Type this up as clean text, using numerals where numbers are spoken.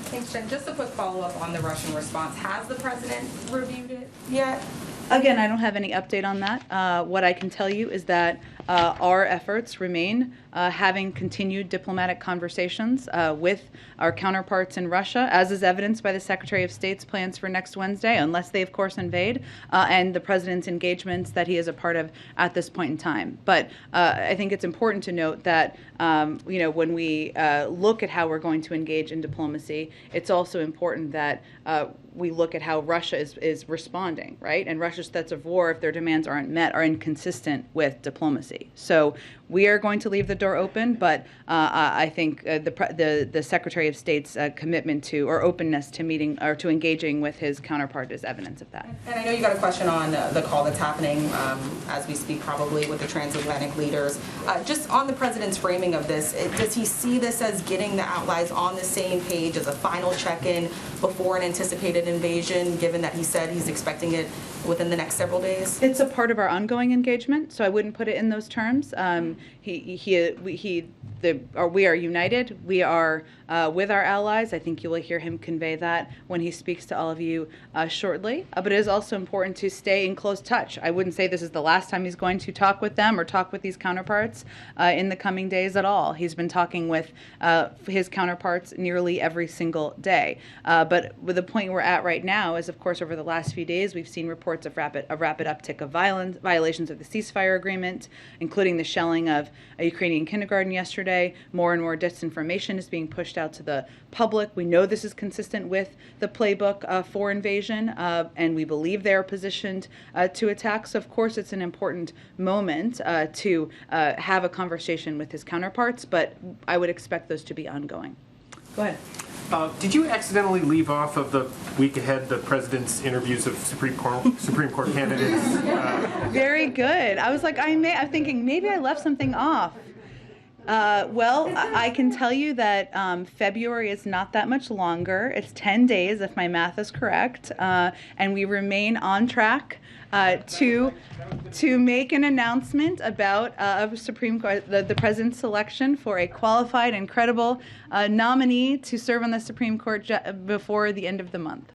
Thanks, Jen. Just a quick follow-up on the Russian response. Has the president reviewed it yet? Again, I don't have any update on that. What I can tell you is that our efforts remain having continued diplomatic conversations with our counterparts in Russia, as is evidenced by the Secretary of State's plans for next Wednesday, unless they, of course, invade, and the president's engagements that he is a part of at this point in time. But I think it's important to note that when we look at how we're going to engage in diplomacy, it's also important that we look at how Russia is responding, right? And Russia's threats of war, if their demands aren't met, are inconsistent with diplomacy. So we are going to leave the door open, but I think the Secretary of State's commitment to or openness to meeting or to engaging with his counterpart is evidence of that. And I know you got a question on the call that's happening as we speak, probably with the transatlantic leaders. Just on the president's framing of this, does he see this as getting the allies on the same page as a final check-in before an anticipated invasion, given that he said he's expecting it within the next several days? It's a part of our ongoing engagement, so I wouldn't put it in those terms. We are united. We are with our allies. I think you will hear him convey that when he speaks to all of you shortly. But it is also important to stay in close touch. I wouldn't say this is the last time he's going to talk with them or talk with these counterparts in the coming days at all. He's been talking with his counterparts nearly every single day. But with the point we're at right now is, of course, over the last few days, we've seen reports of a rapid uptick of violations of the ceasefire agreement, including the shelling of a Ukrainian kindergarten yesterday. More and more disinformation is being pushed out to the public. We know this is consistent with the playbook for invasion, and we believe they are positioned to attack. So, of course, it's an important moment to have a conversation with his counterparts, but I would expect those to be ongoing. Go ahead. Did you accidentally leave off of the week ahead the president's interviews of Supreme Court candidates? Very good. I was like, I'm thinking maybe I left something off. Well, I can tell you that February is not that much longer. It's 10 days, if my math is correct, and we remain on track to make an announcement about a Supreme Court, the president's selection for a qualified and credible nominee to serve on the Supreme Court before the end of the month.